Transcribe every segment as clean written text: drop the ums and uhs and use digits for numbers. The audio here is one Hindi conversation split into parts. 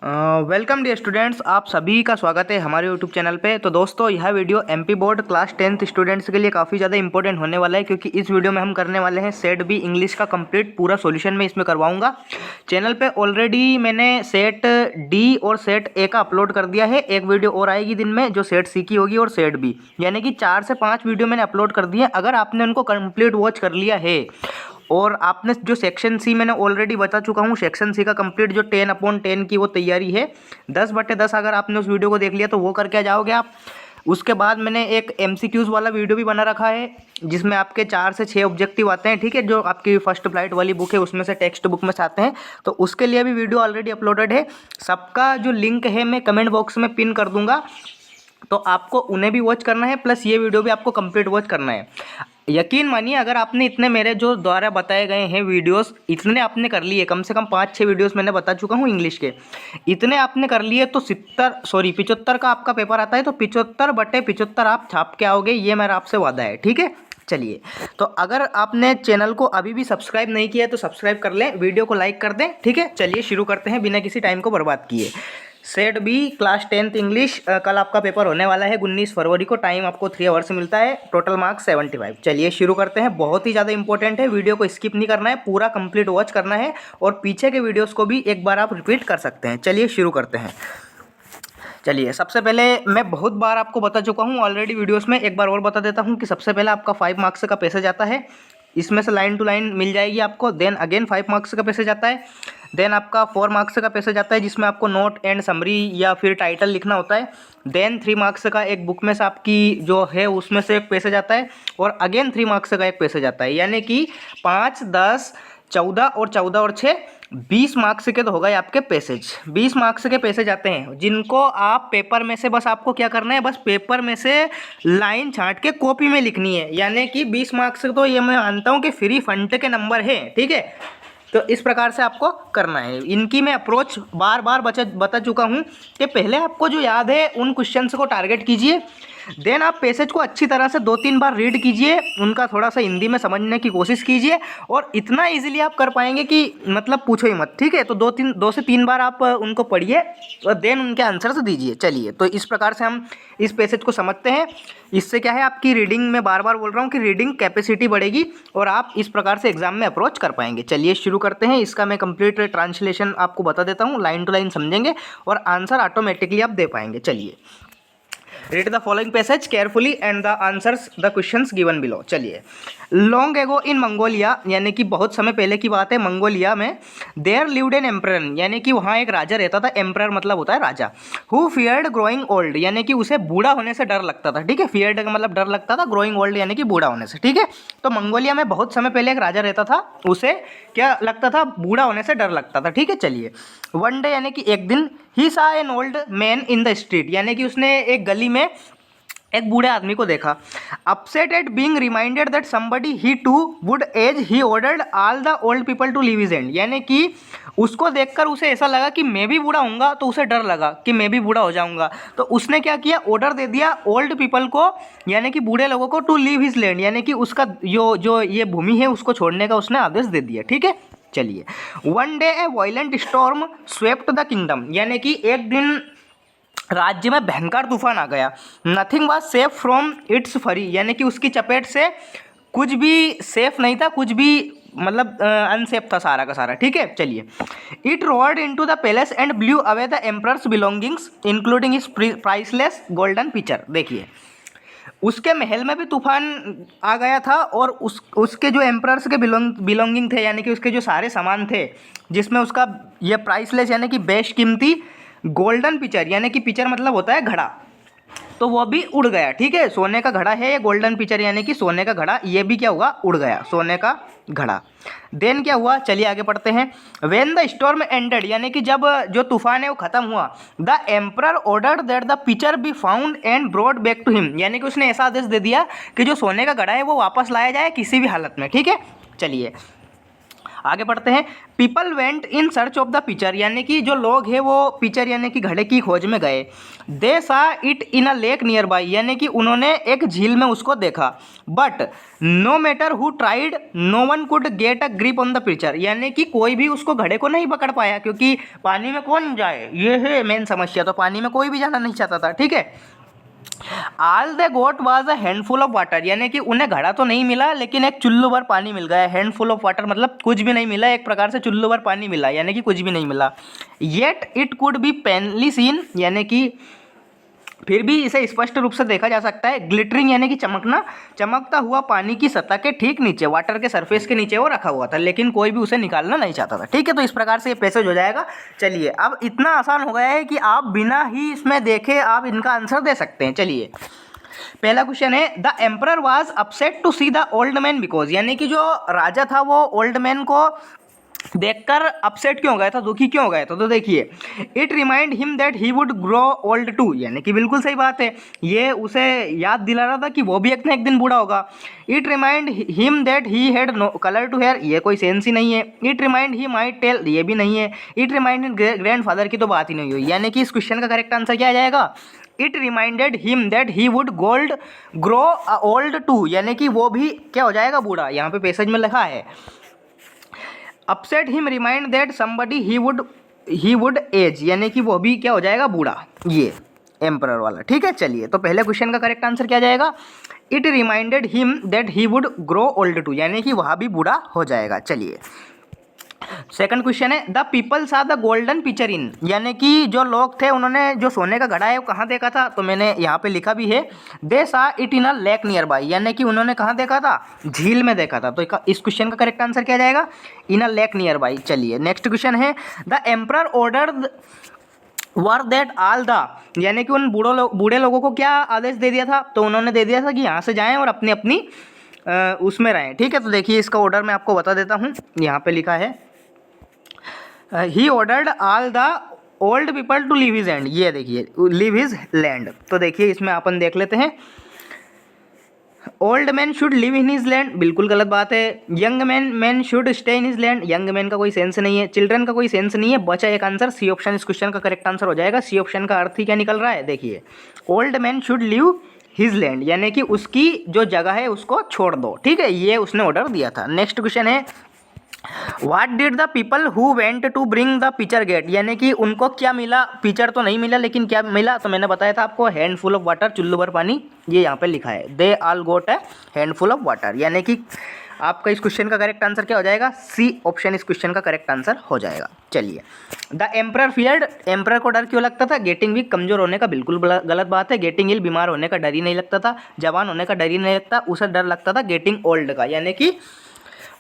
वेलकम डियर स्टूडेंट्स, आप सभी का स्वागत है हमारे यूट्यूब चैनल पे। तो दोस्तों, यह video MP board class 10th students के लिए काफ़ी ज़्यादा इंपॉर्टेंट होने वाला है, क्योंकि इस वीडियो में हम करने वाले हैं सेट बी इंग्लिश का कंप्लीट पूरा सॉल्यूशन मैं इसमें करवाऊंगा। चैनल पे ऑलरेडी मैंने सेट डी और सेट ए का अपलोड कर दिया है। एक वीडियो और आएगी दिन में जो सेट सी की होगी और सेट बी, यानी कि 4 से 5 वीडियो मैंने अपलोड कर दिए। अगर आपने उनको कंप्लीट वॉच कर लिया है और आपने जो सेक्शन सी मैंने ऑलरेडी बता चुका हूँ, सेक्शन सी का कंप्लीट जो 10/10 की वो तैयारी है, 10/10 अगर आपने उस वीडियो को देख लिया तो वो करके आ जाओगे आप। उसके बाद मैंने एक एमसीक्यूज़ वाला वीडियो भी बना रखा है, जिसमें आपके 4 से 6 ऑब्जेक्टिव आते हैं, ठीक है, जो आपकी फर्स्ट फ्लाइट वाली बुक है उसमें से टेक्स्ट बुक में से आते हैं। तो उसके लिए भी वीडियो ऑलरेडी अपलोडेड है। सबका जो लिंक है मैं कमेंट बॉक्स में पिन कर दूंगा, तो आपको उन्हें भी वॉच करना है, प्लस ये वीडियो भी आपको कंप्लीट वॉच करना है। यकीन मानिए, अगर आपने इतने मेरे जो द्वारा बताए गए हैं वीडियोस इतने आपने कर लिए, कम से कम 5-6 वीडियोस मैंने बता चुका हूँ इंग्लिश के, इतने आपने कर लिए तो 75 का आपका पेपर आता है, तो 75/75 आप छाप के आओगे, ये मेरा आपसे वादा है, ठीक है। चलिए, तो अगर आपने चैनल को अभी भी सब्सक्राइब नहीं किया है तो सब्सक्राइब कर लें, वीडियो को लाइक कर दें, ठीक है। चलिए शुरू करते हैं बिना किसी टाइम को बर्बाद किए। Set B class 10th English, कल आपका पेपर होने वाला है 19 फरवरी को। टाइम आपको 3 आवर्स मिलता है, टोटल मार्क्स 75। चलिए शुरू करते हैं। बहुत ही ज़्यादा इंपॉर्टेंट है, वीडियो को स्किप नहीं करना है, पूरा कंप्लीट वॉच करना है, और पीछे के वीडियोस को भी एक बार आप रिपीट कर सकते हैं। चलिए शुरू करते हैं। चलिए, सबसे पहले मैं बहुत बार आपको बता चुका हूँ ऑलरेडी वीडियोस में, एक बार और बता देता हूँ कि सबसे पहले आपका 5 मार्क्स का पैसेज आता है, इसमें से लाइन टू लाइन मिल जाएगी आपको। देन अगेन 5 मार्क्स का पैसेज आता है। देन आपका 4 मार्क्स का पैसेज आता है, जिसमें आपको नोट एंड समरी या फिर टाइटल लिखना होता है। देन 3 मार्क्स का एक बुक में से आपकी जो है उसमें से एक पैसेज आता है, और अगेन 3 मार्क्स का एक पैसेज आता है, यानी कि 5, 10, 14 और 14 और 6 20 मार्क्स के तो हो गए आपके पैसेज। 20 मार्क्स के पैसेज आते हैं, जिनको आप पेपर में से बस आपको क्या करना है, बस पेपर में से लाइन छांट के कॉपी में लिखनी है। यानी कि 20 मार्क्स तो ये मैं मानता हूँ कि फ्री फंड के नंबर है, ठीक है। तो इस प्रकार से आपको करना है। इनकी मैं अप्रोच बार बार बता चुका हूँ कि पहले आपको जो याद है उन क्वेश्चंस को टारगेट कीजिए। देन आप पैसेज को अच्छी तरह से 2-3 बार रीड कीजिए, उनका थोड़ा सा हिंदी में समझने की कोशिश कीजिए, और इतना इजीली आप कर पाएंगे कि मतलब पूछो ही मत, ठीक है। तो 2 से 3 बार आप उनको पढ़िए और देन उनके आंसर्स दीजिए। चलिए, तो इस प्रकार से हम इस पैसेज को समझते हैं। इससे क्या है, आपकी रीडिंग में बार बार बोल रहा हूँ कि रीडिंग कैपेसिटी बढ़ेगी और आप इस प्रकार से एग्जाम में अप्रोच कर पाएंगे। चलिए शुरू करते हैं। इसका मैं कंप्लीट ट्रांसलेशन आपको बता देता हूँ, लाइन टू लाइन समझेंगे और आंसर ऑटोमेटिकली आप दे पाएंगे। चलिए, read the following passage carefully and the answers the questions given below. चलिए, लॉन्ग एगो इन मंगोलिया, यानी कि बहुत समय पहले की बात है, मंगोलिया में देयर लिव्ड एन एम्परर, यानी कि वहाँ एक राजा रहता था। एम्परर मतलब होता है राजा। हु फियर्ड ग्रोइंग ओल्ड, यानी कि उसे बूढ़ा होने से डर लगता था, ठीक है। फियर्ड का मतलब डर लगता था, ग्रोइंग ओल्ड यानी कि बूढ़ा होने से, ठीक है। तो मंगोलिया में बहुत समय पहले एक राजा रहता था, उसे क्या लगता था, बूढ़ा होने से डर लगता था, ठीक है। चलिए, वन डे यानी कि एक दिन, ही सा an old man in the street, यानी कि उसने एक गली में एक बूढ़े आदमी को देखा। Upset at being reminded that somebody he too would age, he ordered all the old people to leave his end, यानी कि उसको देखकर उसे ऐसा लगा कि मैं भी बूढ़ा हूँगा, तो उसे डर लगा कि मैं भी बूढ़ा हो जाऊँगा। तो उसने क्या किया, ऑर्डर दे दिया ओल्ड पीपल को, यानी कि बूढ़े लोगों को, टू लीव हिज लैंड, यानी कि उसका जो ये भूमि है उसको छोड़ने का उसने आदेश दे दिया, ठीक है। चलिए, one day A violent storm swept the kingdom, यानी कि एक दिन राज्य में भयंकर तूफान आ गया। Nothing was safe from its फरी, यानी कि उसकी चपेट से कुछ भी सेफ नहीं था, कुछ भी मतलब अनसेफ था सारा का सारा, ठीक है। चलिए, it roared into the palace and blew away the emperor's belongings including his priceless golden picture. देखिए, उसके महल में भी तूफान आ गया था, और उसके जो एम्परर्स के बिलोंगिंग थे, यानी कि उसके जो सारे सामान थे, जिसमें उसका ये प्राइसलेस यानी कि बेशकीमती गोल्डन पिक्चर, यानी कि पिक्चर मतलब होता है घड़ा, तो वो भी उड़ गया, ठीक है। सोने का घड़ा है ये गोल्डन पिक्चर, यानी कि सोने का घड़ा, ये भी क्या हुआ, उड़ गया, सोने का घड़ा। देन क्या हुआ, चलिए आगे पढ़ते हैं। व्हेन द स्टॉर्म एंडेड, यानी कि जब जो तूफान है वो खत्म हुआ, the emperor ordered that the picture be found and brought back to him, यानी कि उसने ऐसा आदेश दे दिया कि जो सोने का घड़ा है वो वापस लाया जाए किसी भी हालत में, ठीक है। चलिए, आगे पढ़ते हैं। People went in search of the picture, यानी कि जो लोग हैं वो पिक्चर यानी कि घड़े की खोज में गए। They saw it in a lake nearby, यानी कि उन्होंने एक झील में उसको देखा। But no matter who tried no one could get a grip on the picture, यानी कि कोई भी उसको घड़े को नहीं पकड़ पाया, क्योंकि पानी में कौन जाए, ये है मेन समस्या। तो पानी में कोई भी जाना नहीं चाहता था, ठीक है। All they got was a handful of water, यानी कि उन्हें घड़ा तो नहीं मिला लेकिन एक चुल्लू भर पानी मिल गया। हैंडफुल ऑफ वाटर मतलब कुछ भी नहीं मिला, एक प्रकार से चुल्लू भर पानी मिला, यानी कि कुछ भी नहीं मिला। Yet it could be plainly seen, यानी कि फिर भी इसे स्पष्ट रूप से देखा जा सकता है। ग्लिटरिंग यानी कि चमकना, चमकता हुआ पानी की सतह के ठीक नीचे, वाटर के सरफेस के नीचे वो रखा हुआ था, लेकिन कोई भी उसे निकालना नहीं चाहता था, ठीक है। तो इस प्रकार से ये पैसेज हो जाएगा। चलिए, अब इतना आसान हो गया है कि आप बिना ही इसमें देखे आप इनका आंसर दे सकते हैं। चलिए, पहला क्वेश्चन है, the emperor was upset to see the old man because, यानी कि जो राजा था वो ओल्ड मैन को देखकर अपसेट क्यों हो गया था, दुखी क्यों हो गया था। तो देखिए, it remind him that he would grow old too, यानी कि बिल्कुल सही बात है, ये उसे याद दिला रहा था कि वो भी एक ना एक दिन बूढ़ा होगा। It remind him that he had no colour to hair, ये कोई सेंस ही नहीं है। It remind he might tell, ये भी नहीं है। इट रिमाइंड ग्रैंड फादर की तो बात ही नहीं हुई, यानी कि इस क्वेश्चन का करेक्ट आंसर क्या आ जाएगा। It reminded him that he would grow old too, यानी कि वो भी क्या हो जाएगा, बूढ़ा। यहाँ पे पैसेज में लिखा है upset him remind that somebody he would age, यानी कि वो भी क्या हो जाएगा, बूढ़ा, ये एम्परर वाला, ठीक है। चलिए, तो पहले क्वेश्चन का करेक्ट आंसर क्या जाएगा, it reminded him that he would grow old too, यानी कि वह भी बूढ़ा हो जाएगा। चलिए, सेकंड क्वेश्चन है, the people saw the golden picture in, यानी कि जो लोग थे उन्होंने जो सोने का घड़ा है वो कहाँ देखा था। तो मैंने यहाँ पे लिखा भी है, दे saw it in a lake nearby, यानी कि उन्होंने कहाँ देखा था, झील में देखा था। तो इस क्वेश्चन का करेक्ट आंसर क्या जाएगा, इन अ लेक नियर बाई। चलिए, नेक्स्ट क्वेश्चन है, the emperor order were that all the, यानी कि उन बूढ़े लोगों को क्या आदेश दे दिया था। तो उन्होंने दे दिया था कि यहाँ से जाएं और अपनी अपनी उसमें रहें, ठीक है। तो देखिए, इसका ऑर्डर मैं आपको बता देता हूँ, यहाँ पे लिखा है, he ordered all the old people to leave his land, ये देखिए, लीव हिज लैंड। तो देखिए, इसमें अपन देख लेते हैं, old man should live in his land, बिल्कुल गलत बात है। Young man should stay in his land, young man का कोई सेंस नहीं है। चिल्ड्रन का कोई सेंस नहीं है, बचा एक आंसर, सी ऑप्शन इस क्वेश्चन का करेक्ट आंसर हो जाएगा। सी ऑप्शन का अर्थ ही क्या निकल रहा है, देखिए, old man should live his land, यानी कि उसकी जो जगह है उसको छोड़ दो, ठीक है, ये उसने ऑर्डर दिया था। नेक्स्ट क्वेश्चन है, What did the people who went to bring the pitcher get, यानी कि उनको क्या मिला, पिक्चर तो नहीं मिला लेकिन क्या मिला। तो मैंने बताया था आपको, हैंडफुल ऑफ वाटर, चुल्लू भर पानी, ये यहाँ पे लिखा है, दे ऑल गोट है हैंडफुल ऑफ वाटर, यानी कि आपका इस क्वेश्चन का करेक्ट आंसर क्या हो जाएगा, सी ऑप्शन इस क्वेश्चन का करेक्ट आंसर हो जाएगा। चलिए, द एम्परर फियर्ड, एम्परर को डर क्यों लगता था, गेटिंग वीक, कमजोर होने का, बिल्कुल गलत बात है। गेटिंग इल, बीमार होने का डर ही नहीं लगता था। जवान होने का डर ही नहीं लगता, उसे डर लगता था गेटिंग ओल्ड का, यानी कि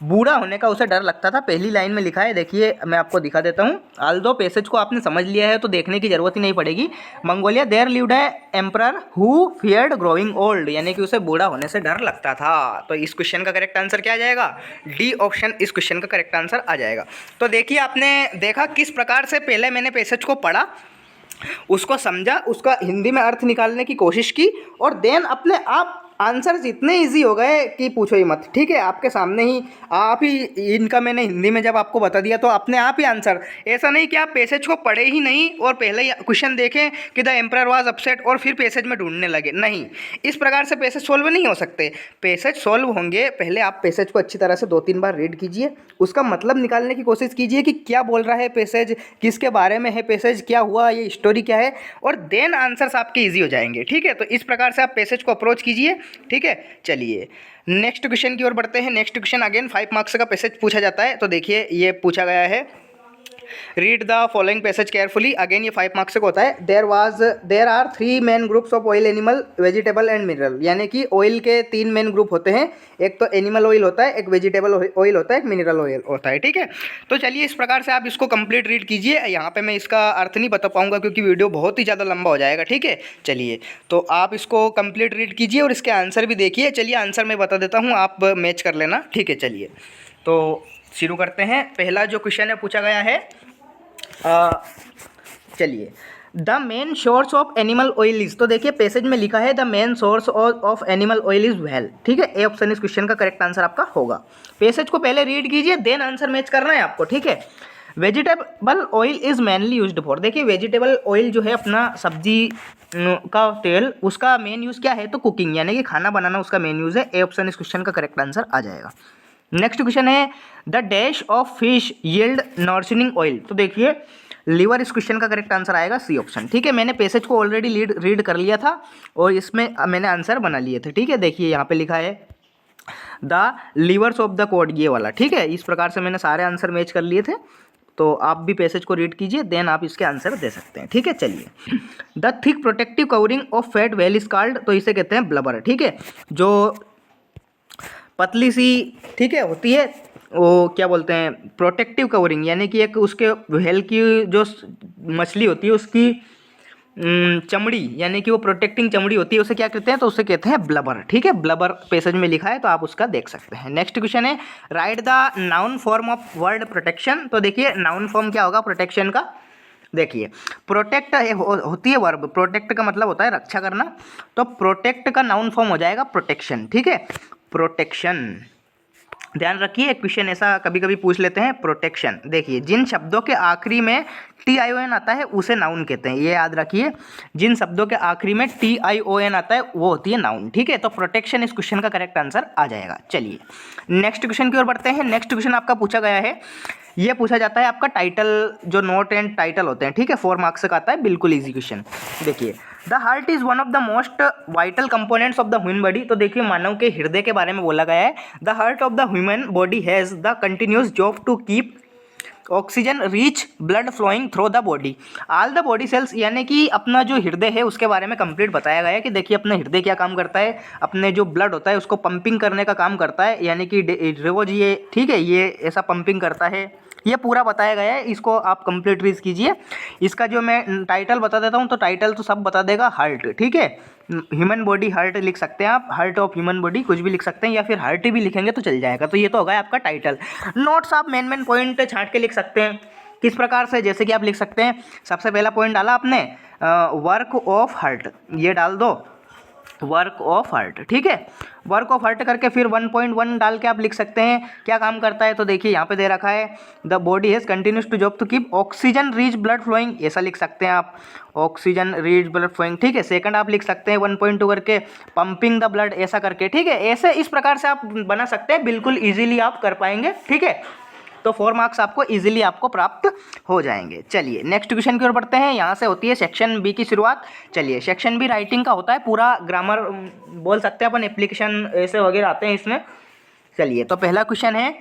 बूढ़ा होने का उसे डर लगता था। पहली लाइन में लिखा है, देखिए मैं आपको दिखा देता हूँ। आल्दो पैसेज को आपने समझ लिया है तो देखने की जरूरत ही नहीं पड़ेगी। Mongolia there lived a emperor who feared growing old, यानी कि उसे बूढ़ा होने से डर लगता था। तो इस क्वेश्चन का करेक्ट आंसर क्या आ जाएगा, डी ऑप्शन इस क्वेश्चन का करेक्ट आंसर आ जाएगा। तो देखिए, आपने देखा किस प्रकार से पहले मैंने पैसेज को पढ़ा, उसको समझा, उसका हिंदी में अर्थ निकालने की कोशिश की, और देन अपने आप आंसर्स इतने इजी हो गए कि पूछो ही मत, ठीक है। आपके सामने ही आप ही इनका मैंने हिंदी में जब आपको बता दिया तो अपने आप ही आंसर, ऐसा नहीं कि आप पैसेज को पढ़े ही नहीं और पहले ही क्वेश्चन देखें कि द एम्परर वाज अपसेट और फिर पैसेज में ढूंढने लगे, नहीं, इस प्रकार से पैसेज सोल्व नहीं हो सकते। पैसेज सोल्व होंगे, पहले आप पैसेज को अच्छी तरह से 2-3 बार रीड कीजिए, उसका मतलब निकालने की कोशिश कीजिए कि क्या बोल रहा है पैसेज, किसके बारे में है पैसेज, क्या हुआ, ये स्टोरी क्या है, और देन आंसर्स आपके ईजी हो जाएंगे, ठीक है। तो इस प्रकार से आप पैसेज को अप्रोच कीजिए, ठीक है। चलिए, नेक्स्ट क्वेश्चन की ओर बढ़ते हैं। नेक्स्ट क्वेश्चन अगेन 5 मार्क्स का पैसेज पूछा जाता है। तो देखिए, ये पूछा गया है, read the following passage carefully, again ये 5 मार्क्स का होता है। There are 3 main groups of oil, animal, vegetable and mineral, यानी कि ऑयल के 3 मेन ग्रुप होते हैं, एक तो एनिमल ऑयल होता है, एक वेजिटेबल ऑयल होता है, एक मिनरल ऑयल होता है, ठीक है। तो चलिए, इस प्रकार से आप इसको कंप्लीट रीड कीजिए। यहाँ पे मैं इसका अर्थ नहीं बता पाऊंगा क्योंकि वीडियो बहुत ही ज़्यादा लंबा हो जाएगा, ठीक है। चलिए, तो आप इसको कंप्लीट रीड कीजिए और इसके आंसर भी देखिए। चलिए, आंसर मैं बता देता हूँ, आप मैच कर लेना, ठीक है। चलिए, तो शुरू करते हैं। पहला जो क्वेश्चन है पूछा गया है, चलिए, the main source of animal oil is, तो देखिए पैसेज में लिखा है the main source of animal oil is whale, ठीक है, ए ऑप्शन इस क्वेश्चन का करेक्ट आंसर आपका होगा। पैसेज को पहले रीड कीजिए देन आंसर मैच करना है आपको, ठीक है। Vegetable oil is mainly used for, देखिए वेजिटेबल ऑयल जो है अपना सब्जी का तेल, उसका मेन यूज़ क्या है तो कुकिंग, यानी कि खाना बनाना उसका मेन यूज़ है। ए ऑप्शन इस क्वेश्चन का करेक्ट आंसर आ जाएगा। नेक्स्ट क्वेश्चन है the dash of fish yield nourishing oil, तो देखिए लीवर इस क्वेश्चन का करेक्ट आंसर आएगा, सी ऑप्शन, ठीक है। मैंने पैसेज को ऑलरेडी रीड कर लिया था और इसमें मैंने आंसर बना लिए थे, ठीक है। देखिए यहाँ पे लिखा है the levers of the code, ये वाला, ठीक है। इस प्रकार से मैंने सारे आंसर मैच कर लिए थे, तो आप भी पैसेज को रीड कीजिए देन आप इसके आंसर दे सकते हैं, ठीक है। चलिए, the thick protective covering of fat well is called, तो इसे कहते हैं ब्लबर, ठीक है। जो पतली सी, ठीक है, होती है वो क्या बोलते हैं प्रोटेक्टिव कवरिंग, यानी कि एक उसके व्हेल की जो मछली होती है उसकी चमड़ी, यानी कि वो प्रोटेक्टिंग चमड़ी होती है, उसे क्या कहते हैं तो उसे कहते हैं ब्लबर, ठीक है। ब्लबर पैसेज में लिखा है तो आप उसका देख सकते हैं। नेक्स्ट क्वेश्चन है right the noun form of word protection, तो देखिए नाउन फॉर्म क्या होगा प्रोटेक्शन का, देखिए प्रोटेक्ट होती है वर्ब, प्रोटेक्ट का मतलब होता है रक्षा करना, तो प्रोटेक्ट का नाउन फॉर्म हो जाएगा प्रोटेक्शन, ठीक है, प्रोटेक्शन। ध्यान रखिए एक क्वेश्चन ऐसा कभी कभी पूछ लेते हैं प्रोटेक्शन, देखिए जिन शब्दों के आखिरी में TION आता है उसे नाउन कहते हैं, ये याद रखिए, जिन शब्दों के आखिरी में TION आता है वो होती है नाउन, ठीक है। तो प्रोटेक्शन इस क्वेश्चन का करेक्ट आंसर आ जाएगा। चलिए नेक्स्ट क्वेश्चन की ओर बढ़ते हैं। नेक्स्ट क्वेश्चन आपका पूछा गया है, ये पूछा जाता है आपका टाइटल, जो नोट एंड टाइटल होते हैं, ठीक है, 4 मार्क्स का आता है, बिल्कुल ईजी क्वेश्चन। देखिए the heart is one of the most vital components of the human body, तो देखिए मानव के हृदय के बारे में बोला गया है। The heart of the human body has the continuous job to keep oxygen rich blood flowing through the body all the body cells, यानी कि अपना जो हृदय है उसके बारे में कंप्लीट बताया गया है कि देखिए अपना हृदय क्या काम करता है, अपने जो ब्लड होता है उसको पंपिंग करने का काम करता है, यानी कि रोज ये, ठीक है, ये ऐसा पंपिंग करता है, ये पूरा बताया गया है। इसको आप कंप्लीट रीड कीजिए। इसका जो मैं टाइटल बता देता हूँ तो टाइटल तो सब बता देगा, हार्ट, ठीक है, ह्यूमन बॉडी हार्ट लिख सकते हैं आप, हार्ट ऑफ ह्यूमन बॉडी कुछ भी लिख सकते हैं, या फिर हार्ट भी लिखेंगे तो चल जाएगा। तो ये तो होगा आपका टाइटल। नोट्स आप मेन पॉइंट छांट के लिख सकते हैं, किस प्रकार से, जैसे कि आप लिख सकते हैं सबसे पहला पॉइंट डाला आपने वर्क ऑफ हार्ट, ये डाल दो वर्क ऑफ हार्ट, ठीक है, वर्क ऑफ हार्ट करके फिर 1.1 डाल के आप लिख सकते हैं क्या काम करता है, तो देखिए यहाँ पे दे रखा है the body has continuous to job to keep oxygen rich blood flowing, ऐसा लिख सकते हैं आप, ऑक्सीजन रिच ब्लड फ्लोइंग, ठीक है। सेकंड आप लिख सकते हैं 1.2 करके पंपिंग द ब्लड, ऐसा करके, ठीक है। ऐसे इस प्रकार से आप बना सकते हैं, बिल्कुल ईजिली आप कर पाएंगे, ठीक है। तो 4 मार्क्स आपको इजीली आपको प्राप्त हो जाएंगे। चलिए नेक्स्ट क्वेश्चन की ओर बढ़ते हैं। यहाँ से होती है सेक्शन बी की शुरुआत। चलिए सेक्शन बी राइटिंग का होता है, पूरा ग्रामर बोल सकते हैं अपन, एप्लीकेशन ऐसे वगैरह आते हैं इसमें। चलिए तो पहला क्वेश्चन है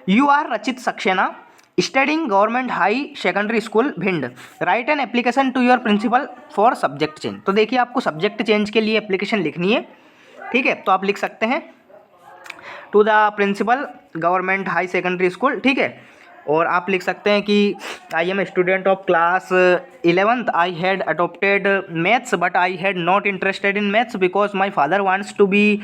you are Rachit Saxena studying government high secondary school Bhind, write an application to your principal for subject change, तो देखिए आपको सब्जेक्ट चेंज के लिए एप्लीकेशन लिखनी है, ठीक है। तो आप लिख सकते हैं to the principal government high secondary school, ठीक है। और आप लिख सकते हैं कि I am a student of class 11th, I had adopted maths but I had not interested in maths because my father wants to be,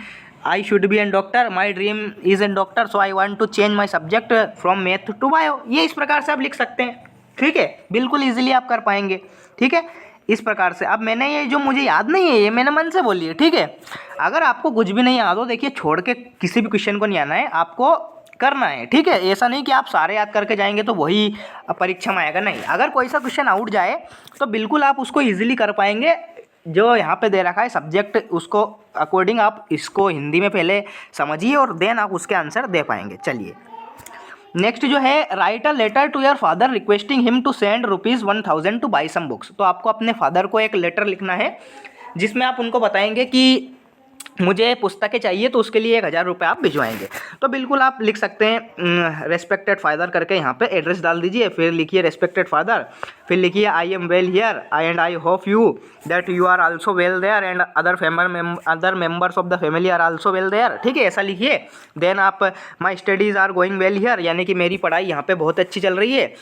I should be an doctor, my dream is an doctor, so I want to change my subject from math to bio, ये इस प्रकार से आप लिख सकते हैं, ठीक है, बिल्कुल ईजिली आप कर पाएंगे, ठीक है, इस प्रकार से। अब मैंने ये जो मुझे याद नहीं है ये मैंने मन से बोली है, ठीक है। अगर आपको कुछ भी नहीं याद हो, देखिए छोड़ के किसी भी क्वेश्चन को नहीं आना है, आपको करना है, ठीक है। ऐसा नहीं कि आप सारे याद करके जाएंगे तो वही परीक्षा में आएगा, नहीं। अगर कोई सा क्वेश्चन आउट जाए तो बिल्कुल आप उसको ईजिली कर पाएंगे, जो यहाँ पे दे रखा है सब्जेक्ट उसको अकॉर्डिंग आप इसको हिंदी में पहले समझिए और देन आप उसके आंसर दे पाएंगे। चलिए नेक्स्ट जो है write a letter to your father requesting him to send ₹1000 to buy some books, तो आपको अपने फादर को एक लेटर लिखना है जिसमें आप उनको बताएंगे कि मुझे पुस्तकें चाहिए, तो उसके लिए 1000 रुपये आप भिजवाएंगे। तो बिल्कुल आप लिख सकते हैं रेस्पेक्टेड फादर करके, यहाँ पे एड्रेस डाल दीजिए, फिर लिखिए रेस्पेक्टेड फादर, फिर लिखिए I am well here and I hope you that you are also well there and other members of the family are also well there, ठीक है, ऐसा लिखिए। देन आप my studies are going well here, यानी कि मेरी पढ़ाई यहाँ पे बहुत अच्छी चल रही है,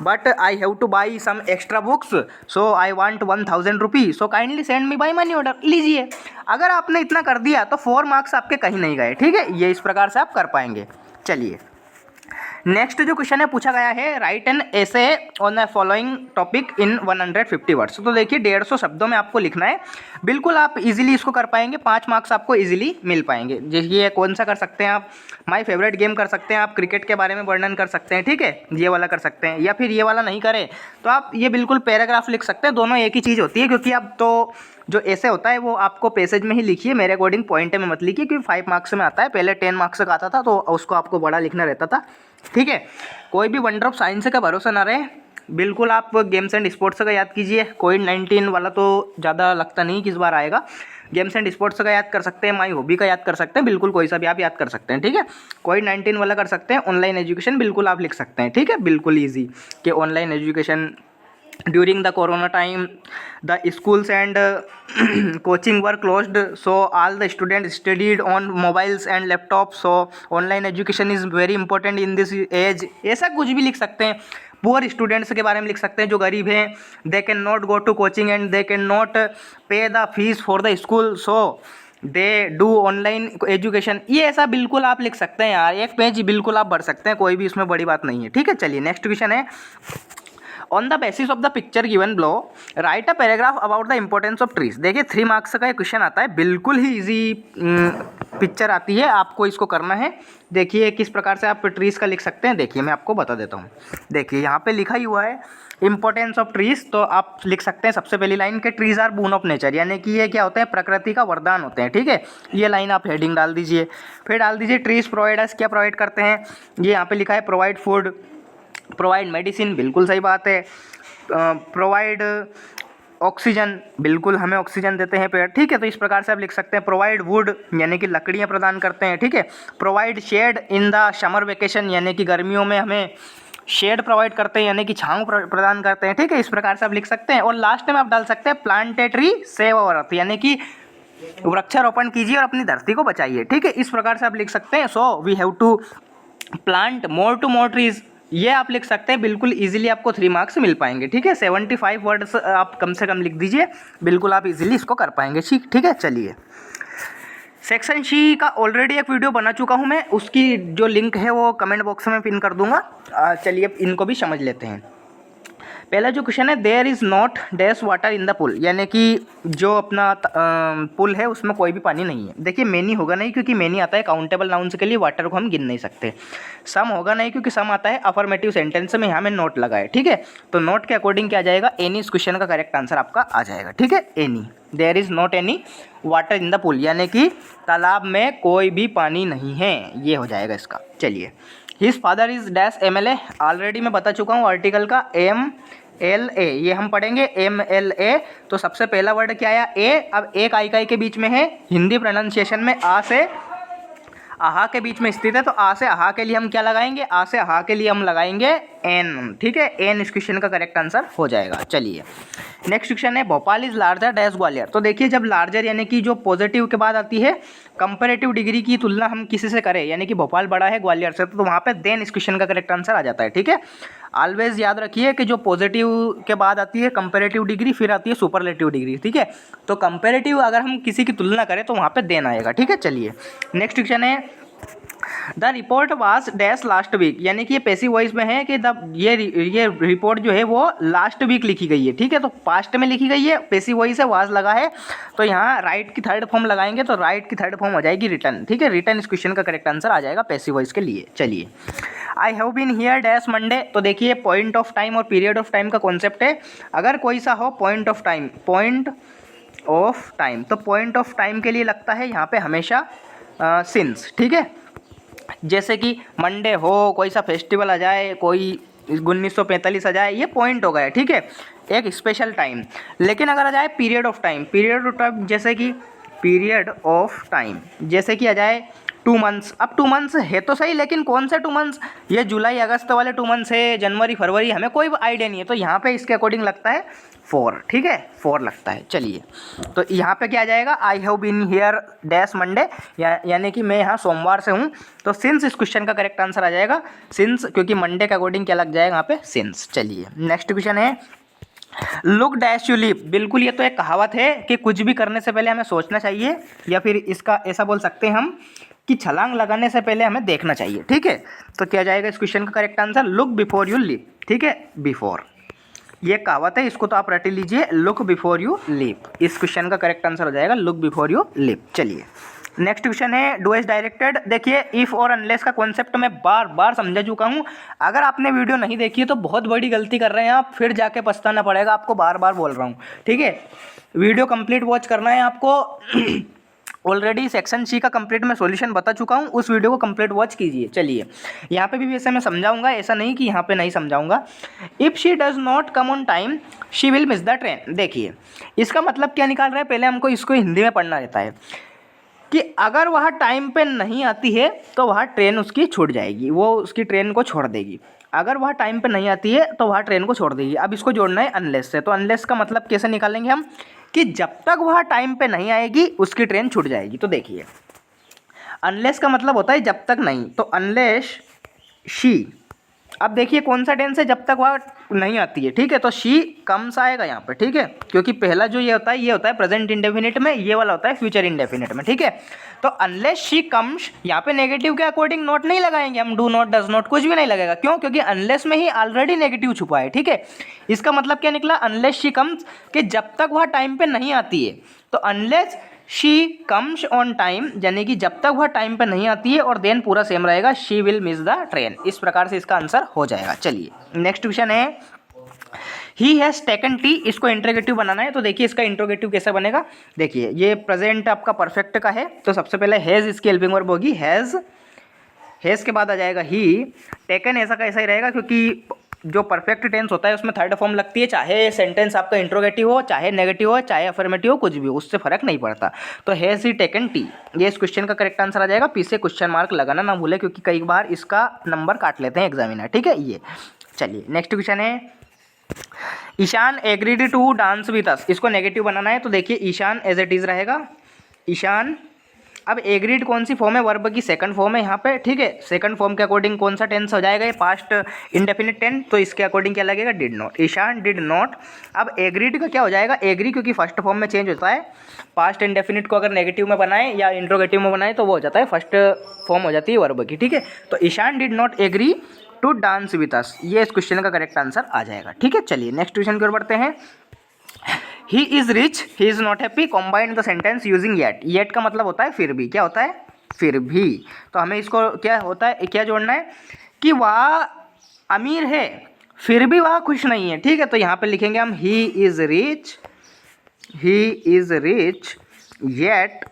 but I have to buy some extra books so I want 1000 rupees so kindly send me by money order, लीजिए। अगर आपने इतना कर दिया तो 4 मार्क्स आपके कहीं नहीं गए, ठीक है, ये इस प्रकार से आप कर पाएंगे। चलिए नेक्स्ट जो क्वेश्चन है पूछा गया है, right an essay on the following topic in 150 words. तो देखिए 150 शब्दों में आपको लिखना है। बिल्कुल आप इजीली इसको कर पाएंगे, 5 मार्क्स आपको इजीली मिल पाएंगे। ये कौन सा कर सकते हैं आप, माय फेवरेट गेम कर सकते हैं आप, क्रिकेट के बारे में वर्णन कर सकते हैं, ठीक है, ये वाला कर सकते हैं, या फिर ये वाला नहीं करें तो आप ये बिल्कुल पैराग्राफ लिख सकते हैं। दोनों एक ही चीज़ होती है, क्योंकि अब तो जो ऐसे होता है वो आपको पैसेज में ही लिखिए, मेरे अकॉर्डिंग पॉइंट में मत लिखिए, क्योंकि 5 मार्क्स में आता है। पहले 10 मार्क्स का आता था तो उसको आपको बड़ा लिखना रहता था, ठीक है। कोई भी वंडर ऑफ साइंस का भरोसा ना रहे, बिल्कुल आप गेम्स एंड स्पोर्ट्स का याद कीजिए। कोविड-19 वाला तो ज़्यादा लगता नहीं कि इस बार आएगा। गेम्स एंड स्पोर्ट्स का याद कर सकते हैं, माई हॉबी का याद कर सकते हैं, बिल्कुल कोई सा भी आप याद कर सकते हैं, ठीक है। कोविड-19 वाला कर सकते हैं, ऑनलाइन एजुकेशन बिल्कुल आप लिख सकते हैं, ठीक है, बिल्कुल ईजी कि online education during the corona time the schools and coaching were closed, so all the students studied on mobiles and laptops, so online education is very important in this age। ऐसा कुछ भी लिख सकते हैं। पुअर स्टूडेंट्स के बारे में लिख सकते हैं, जो गरीब हैं, they can not go to coaching and they can not pay the fees for the school, so they do online education. ये ऐसा बिल्कुल आप लिख सकते हैं यार, एक पेज बिल्कुल आप भर सकते हैं, कोई भी इसमें बड़ी बात नहीं है, ठीक है। चलिए नेक्स्ट क्वेश्चन है, on the basis of the picture given below right a paragraph about the importance of trees. देखिए 3 मार्क्स का ये क्वेश्चन आता है, बिल्कुल ही इजी पिक्चर आती है, आपको इसको करना है। देखिए किस प्रकार से आप ट्रीज का लिख सकते हैं, देखिए मैं आपको बता देता हूँ। देखिए यहाँ पे लिखा ही हुआ है इंपॉर्टेंस ऑफ ट्रीज, तो आप लिख सकते हैं सबसे पहली लाइन के trees are boon of nature, यानी कि ये क्या होते हैं, प्रकृति का वरदान होते हैं, ठीक है। ये लाइन आप हेडिंग डाल दीजिए, फिर डाल दीजिए ट्रीज प्रोवाइड अस, क्या प्रोवाइड करते हैं, ये यहाँ पे लिखा है प्रोवाइड फूड, प्रोवाइड मेडिसिन, बिल्कुल सही बात है, प्रोवाइड ऑक्सीजन, बिल्कुल हमें ऑक्सीजन देते हैं पेड़, ठीक है। तो इस प्रकार से आप लिख सकते हैं प्रोवाइड वुड, यानी कि लकड़ियाँ प्रदान करते हैं, ठीक है। Provide shade in the summer vacation, यानी कि गर्मियों में हमें शेड प्रोवाइड करते हैं, यानी कि छांव प्रदान करते हैं, ठीक है। इस प्रकार से आप लिख सकते हैं। और लास्ट में आप डाल सकते हैं plant a tree save our earth, यानी कि वृक्षारोपण कीजिए और अपनी धरती को बचाइए, ठीक है। इस प्रकार से आप लिख सकते हैं। So we have to plant more to more trees, ये आप लिख सकते हैं, बिल्कुल इजीली आपको 3 मार्क्स मिल पाएंगे, ठीक है। 75 वर्ड्स आप कम से कम लिख दीजिए, बिल्कुल आप इजीली इसको कर पाएंगे, ठीक है। चलिए सेक्शन सी का ऑलरेडी एक वीडियो बना चुका हूं मैं, उसकी जो लिंक है वो कमेंट बॉक्स में पिन कर दूंगा। चलिए इनको भी समझ लेते हैं। पहला जो क्वेश्चन है, there is not dash water in the pool, यानी कि जो अपना पुल है उसमें कोई भी पानी नहीं है। देखिए मैनी होगा नहीं, क्योंकि मैनी आता है काउंटेबल नाउन्स के लिए, वाटर को हम गिन नहीं सकते। सम होगा नहीं, क्योंकि सम आता है अफर्मेटिव सेंटेंस में, यहाँ में नोट लगा है, ठीक है। तो नोट के अकॉर्डिंग क्या आ जाएगा, एनी, इस क्वेश्चन का करेक्ट आंसर आपका आ जाएगा, ठीक है। Any, there is not any water in the pool, यानी कि तालाब में कोई भी पानी नहीं है, ये हो जाएगा इसका। चलिए his father is dash MLA, already मैं बता चुका हूँ आर्टिकल का MLA, ये हम पढ़ेंगे MLA। तो सबसे पहला वर्ड क्या आया, ए। अब एक इकाई के बीच में है, हिंदी प्रोनाउंसिएशन में आ से आहा के बीच में स्थित है, तो आ से आहा के लिए हम क्या लगाएंगे, आ से आहा के लिए हम लगाएंगे एन, ठीक है। एन इस क्वेश्चन का करेक्ट आंसर हो जाएगा। चलिए नेक्स्ट क्वेश्चन है, Bhopal is larger dash Gwalior. तो देखिए जब लार्जर यानी कि जो पॉजिटिव के बाद आती है, कंपैरेटिव डिग्री की तुलना हम किसी से करें, यानी कि भोपाल बड़ा है ग्वालियर से, तो वहाँ पे देन इस क्वेश्चन का करेक्ट आंसर आ जाता है, ठीक है। ऑलवेज याद रखिए कि जो पॉजिटिव के बाद आती है कंपैरेटिव डिग्री, फिर आती है सुपरलेटिव डिग्री, ठीक है। तो कंपैरेटिव अगर हम किसी की तुलना करें तो वहाँ पे देन आएगा, ठीक है। चलिए नेक्स्ट क्वेश्चन है, the report was dash last week, यानी कि ये पैसिव वॉइस में है कि ये रिपोर्ट जो है वो लास्ट वीक लिखी गई है, ठीक है। तो पास्ट में लिखी गई है, पैसिव वॉइस है, वाज लगा है, तो यहाँ राइट की थर्ड फॉर्म लगाएंगे, तो राइट की थर्ड फॉर्म हो जाएगी रिटर्न, ठीक है। रिटर्न इस क्वेश्चन का करेक्ट आंसर आ जाएगा पैसिव वॉइस के लिए। चलिए I have been here dash Monday, तो देखिए पॉइंट ऑफ टाइम और पीरियड ऑफ टाइम का कॉन्सेप्ट है। अगर कोई सा हो पॉइंट ऑफ टाइम, तो पॉइंट ऑफ टाइम के लिए लगता है यहाँ पे हमेशा सिंस, ठीक है। जैसे कि मंडे हो, कोई सा फेस्टिवल आ जाए, कोई 1945 आ जाए, ये पॉइंट हो गया, ठीक है, एक स्पेशल टाइम। लेकिन अगर आ जाए पीरियड ऑफ टाइम, जैसे कि पीरियड ऑफ टाइम जैसे कि आ जाए 2 मंथ्स। अब 2 मंथ्स है तो सही, लेकिन कौन से 2 मंथ्स, ये जुलाई अगस्त वाले 2 मंथ्स है, जनवरी फरवरी, हमें कोई आइडिया नहीं है, तो यहाँ पे इसके अकॉर्डिंग लगता है 4, ठीक है, 4 लगता है। चलिए तो यहाँ पे क्या आ जाएगा, I have been here dash Monday, यानी कि मैं यहाँ सोमवार से हूँ, तो सिंस इस क्वेश्चन का करेक्ट आंसर आ जाएगा सिंस, क्योंकि मंडे के अकॉर्डिंग क्या लग जाएगा यहाँ पे, सिंस। चलिए नेक्स्ट क्वेश्चन है, लुक डैश यू लीव, बिल्कुल ये तो एक कहावत है कि कुछ भी करने से पहले हमें सोचना चाहिए, या फिर इसका ऐसा बोल सकते हैं हम कि छलांग लगाने से पहले हमें देखना चाहिए। ठीक है, तो क्या जाएगा इस क्वेश्चन का correct answer, look before you leap. ठीक है, बिफोर, ये कहावत है, इसको तो आप रट लीजिए, लुक बिफोर यू लीप। इस क्वेश्चन का करेक्ट आंसर हो जाएगा लुक बिफोर यू लीप। चलिए नेक्स्ट क्वेश्चन है डू एज डायरेक्टेड। देखिए इफ और अनलेस का कॉन्सेप्ट मैं बार बार समझा चुका हूँ। अगर आपने वीडियो नहीं देखी है तो बहुत बड़ी गलती कर रहे हैं आप, फिर जाके पछताना पड़ेगा आपको, बार बार बोल रहा हूँ। ठीक है, वीडियो कंप्लीट वॉच करना है आपको। ऑलरेडी सेक्शन सी का कंप्लीट मैं सॉल्यूशन बता चुका हूँ, उस वीडियो को कंप्लीट वॉच कीजिए। चलिए यहाँ पे भी वैसे मैं समझाऊंगा, ऐसा नहीं कि यहाँ पे नहीं समझाऊंगा। If she does not come on time she will miss the train. देखिए इसका मतलब क्या निकाल रहा है, पहले हमको इसको हिंदी में पढ़ना रहता है कि अगर वह टाइम पे नहीं आती है तो वह ट्रेन उसकी छूट जाएगी, वो उसकी ट्रेन को छोड़ देगी। अगर वह टाइम पे नहीं आती है तो वह ट्रेन को छोड़ देगी। अब इसको जोड़ना है अनलेस से, तो अनलेस का मतलब कैसे निकालेंगे हम कि जब तक वह टाइम पे नहीं आएगी उसकी ट्रेन छूट जाएगी। तो देखिए अनलेस का मतलब होता है जब तक नहीं, तो अनलेस शी, अब देखिए कौन सा टेंस है, जब तक वह नहीं आती है। ठीक है, तो शी कम्स आएगा यहाँ पे। ठीक है, क्योंकि पहला जो ये होता है प्रेजेंट इंडेफिनिट में, ये वाला होता है फ्यूचर इंडेफिनिट में। ठीक है, तो अनलेस शी कम्स, यहाँ पे नेगेटिव के अकॉर्डिंग नॉट नहीं लगाएंगे हम, डू नॉट, डज नॉट, कुछ भी नहीं लगेगा। क्यों? क्योंकि अनलेस में ही ऑलरेडी नेगेटिव छुपा है। ठीक है, इसका मतलब क्या निकला, अनलेस शी कम्स, कि जब तक वह टाइम पे नहीं आती है। तो unless she comes on time, यानी कि जब तक वह टाइम पे नहीं आती है, और देन पूरा सेम रहेगा, she will miss the train. इस प्रकार से इसका आंसर हो जाएगा। चलिए नेक्स्ट क्वेश्चन है ही हैज़ टेकन टी, इसको इंट्रोगेटिव बनाना है। तो देखिए इसका इंट्रोगेटिव कैसे बनेगा, देखिए ये प्रेजेंट आपका परफेक्ट का है, तो सबसे पहले हैज़ इसकी हेल्पिंग वर्ब होगी, हैज़ के बाद आ जाएगा ही। टेकन ऐसा का ऐसा ही रहेगा, क्योंकि जो परफेक्ट टेंस होता है उसमें थर्ड फॉर्म लगती है, चाहे सेंटेंस आपका इंट्रोगेटिव हो, चाहे नेगेटिव हो, चाहे अफर्मेटिव हो, कुछ भी हो, उससे फर्क नहीं पड़ता। तो हैज़ ही टेकन टी, ये इस क्वेश्चन का करेक्ट आंसर आ जाएगा। पीछे क्वेश्चन मार्क लगाना ना भूले, क्योंकि कई बार इसका नंबर काट लेते हैं एग्जामिनर। ठीक है, ये चलिए नेक्स्ट क्वेश्चन है Ishan agreed to dance with us, इसको नेगेटिव बनाना है। तो देखिए ईशान एज इट इज रहेगा, ईशान। अब एग्रीड कौन सी फॉर्म है, वर्ब की सेकंड फॉर्म है यहाँ पे। ठीक है, सेकंड फॉर्म के अकॉर्डिंग कौन सा टेंस हो जाएगा, ये पास्ट इंडेफिनिट टेंस, तो इसके अकॉर्डिंग क्या लगेगा, did not. Ishan did not. अब एग्रीड का क्या हो जाएगा, एग्री, क्योंकि फर्स्ट फॉर्म में चेंज होता है, पास्ट इंडेफिनिट को अगर नेगेटिव में बनाए या इंट्रोगेटिव में बनाए तो वो हो जाता है फर्स्ट फॉर्म हो जाती है वर्ब की। ठीक है, तो Ishan did not agree to dance with us, ये इस क्वेश्चन का करेक्ट आंसर आ जाएगा। ठीक है, चलिए नेक्स्ट क्वेश्चन की ओर बढ़ते हैं। He is rich he is not happy, combined the sentence using yet. Yet का मतलब होता है फिर भी, क्या होता है, फिर भी। तो हमें इसको क्या होता है, क्या जोड़ना है कि वह अमीर है फिर भी वह खुश नहीं है। ठीक है, तो यहाँ पे लिखेंगे हम he is rich yet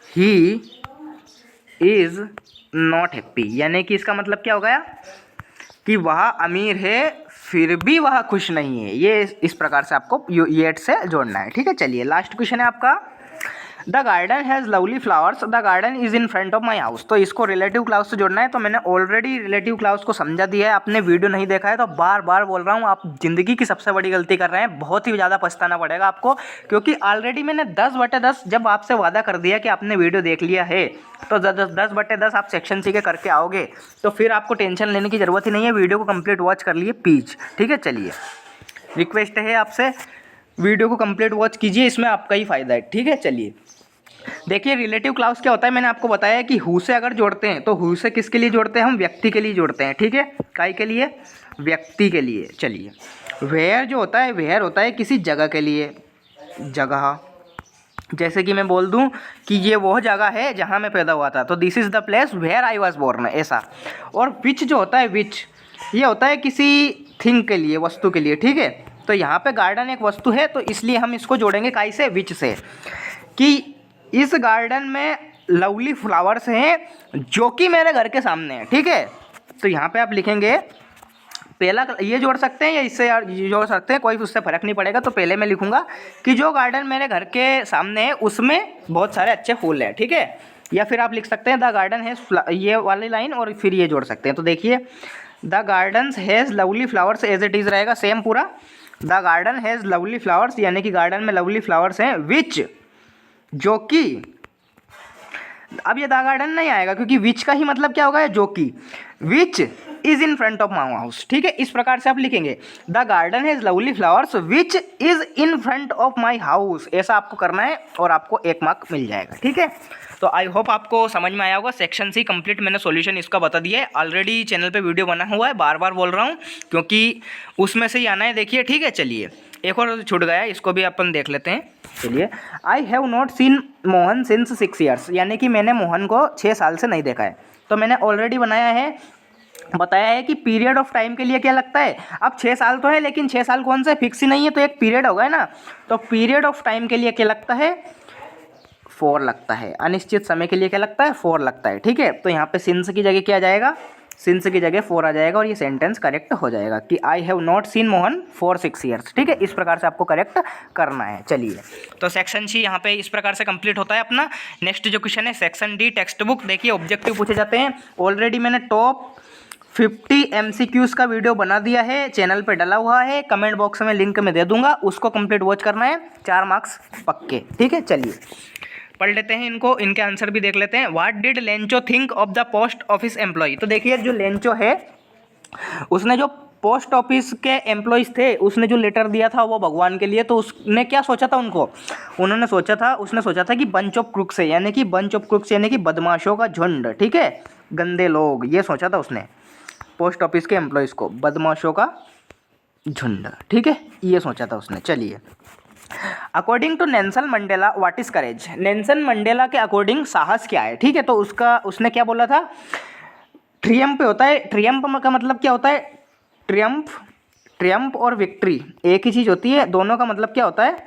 he is not happy, यानी कि इसका मतलब क्या हो गया कि वह अमीर है फिर भी वह खुश नहीं है। ये इस प्रकार से आपको येट से जोड़ना है। ठीक है, चलिए लास्ट क्वेश्चन है आपका the garden has lovely flowers the garden is in front of my house. तो इसको रिलेटिव क्लाउज से जोड़ना है। तो मैंने ऑलरेडी रिलेटिव क्लाउज को समझा दिया है, आपने वीडियो नहीं देखा है तो बार बार बोल रहा हूँ, आप ज़िंदगी की सबसे बड़ी गलती कर रहे हैं, बहुत ही ज़्यादा पछताना पड़ेगा आपको, क्योंकि ऑलरेडी मैंने 10/10 जब आपसे वादा कर दिया कि आपने वीडियो देख लिया है तो 10/10 आप सेक्शन सी के करके आओगे, तो फिर आपको टेंशन लेने की ज़रूरत ही नहीं है। वीडियो को कंप्लीट वॉच कर लिए प्लीज। ठीक है, चलिए रिक्वेस्ट है आपसे, वीडियो को कंप्लीट वॉच कीजिए, इसमें आपका ही फ़ायदा है। ठीक है, चलिए देखिए रिलेटिव क्लाउज क्या होता है, मैंने आपको बताया कि हु से अगर जोड़ते हैं तो हु से किसके लिए जोड़ते हैं, हम व्यक्ति के लिए जोड़ते हैं। ठीक है, काय के लिए, व्यक्ति के लिए। चलिए वेयर जो होता है, वेयर होता है किसी जगह के लिए, जगह, जैसे कि मैं बोल दूं कि ये वह जगह है जहां मैं पैदा हुआ था, तो this is the place where I was born, ऐसा। और विच जो होता है, विच ये होता है किसी थिंग के लिए, वस्तु के लिए। ठीक है, तो यहाँ पे गार्डन एक वस्तु है, तो इसलिए हम इसको जोड़ेंगे काय से, विच से, कि इस गार्डन में लवली फ्लावर्स हैं जो कि मेरे घर के सामने है। ठीक है, तो यहाँ पे आप लिखेंगे, पहला ये जोड़ सकते हैं या इससे जोड़ सकते हैं, कोई उससे फ़र्क नहीं पड़ेगा। तो पहले मैं लिखूंगा कि जो गार्डन मेरे घर के सामने है उसमें बहुत सारे अच्छे फूल हैं। ठीक है, या फिर आप लिख सकते हैं द गार्डन हैज़, ये वाली लाइन और फिर ये जोड़ सकते हैं। तो देखिए the garden has lovely flowers as it is रहेगा सेम पूरा, the garden has lovely flowers, यानी कि गार्डन में लवली फ्लावर्स हैं, विच जो कि, अब ये द गार्डन नहीं आएगा क्योंकि विच का ही मतलब क्या होगा, जो कि, which is in front of my house. ठीक है, इस प्रकार से आप लिखेंगे the garden has lovely flowers which is in front of my house. ऐसा आपको करना है और आपको 1 मार्क मिल जाएगा। ठीक है, तो आई होप आपको समझ में आया होगा। सेक्शन सी कंप्लीट मैंने सॉल्यूशन इसका बता दिया है। ऑलरेडी चैनल पे वीडियो बना हुआ है, बार बार बोल रहा हूँ क्योंकि उसमें से ही आना है। देखिए, ठीक है, चलिए एक और छूट गया है, इसको भी अपन देख लेते हैं। चलिए, I have not seen Mohan since 6 years, यानी कि मैंने मोहन को 6 साल से नहीं देखा है। तो मैंने ऑलरेडी बताया है कि पीरियड ऑफ टाइम के लिए क्या लगता है। अब 6 साल तो है, लेकिन 6 साल कौन सा फिक्स ही नहीं है, तो एक पीरियड होगा ना। तो पीरियड ऑफ टाइम के लिए क्या लगता है, 4 लगता है। अनिश्चित समय के लिए क्या लगता है, 4 लगता है। ठीक है, तो यहाँ पे सिंस की जगह क्या आ जाएगा, सिंस की जगह 4 आ जाएगा और ये सेंटेंस करेक्ट हो जाएगा कि I have not seen Mohan for 6 years. ठीक है, इस प्रकार से आपको करेक्ट करना है। चलिए, तो सेक्शन सी यहाँ पे इस प्रकार से कंप्लीट होता है अपना। नेक्स्ट जो क्वेश्चन है सेक्शन डी टेक्स्ट बुक। देखिए, ऑब्जेक्टिव पूछे जाते हैं। ऑलरेडी मैंने टॉप 50 MCQs का वीडियो बना दिया है, चैनल पे डला हुआ है, कमेंट बॉक्स में लिंक में दे दूंगा, उसको कंप्लीट वॉच करना है। 4 मार्क्स पक्के। ठीक है, चलिए पढ़ लेते हैं इनको, इनके आंसर भी देख लेते हैं। What did Lencho think of the post office employ. तो देखिए, जो लेंचो है उसने जो पोस्ट ऑफिस के एम्प्लॉयज़ थे उसने जो लेटर दिया था वो भगवान के लिए, तो उसने क्या सोचा था, उसने सोचा था कि बंच ऑफ क्रुक्स है, यानी कि बंच ऑफ क्रुक्स यानी कि बदमाशों का झुंड। ठीक है, गंदे लोग, ये सोचा था उसने पोस्ट ऑफिस के एम्प्लॉयज़ को, बदमाशों का झुंड। ठीक है, ये सोचा था उसने। चलिए, according to Nelson Mandela what is courage. Nelson Mandela के अकॉर्डिंग साहस क्या है। ठीक है, तो उसने क्या बोला था, ट्रियम्फ होता है। ट्रियम्फ का मतलब क्या होता है, ट्रियम्फ और विक्ट्री एक ही चीज़ होती है। दोनों का मतलब क्या होता है,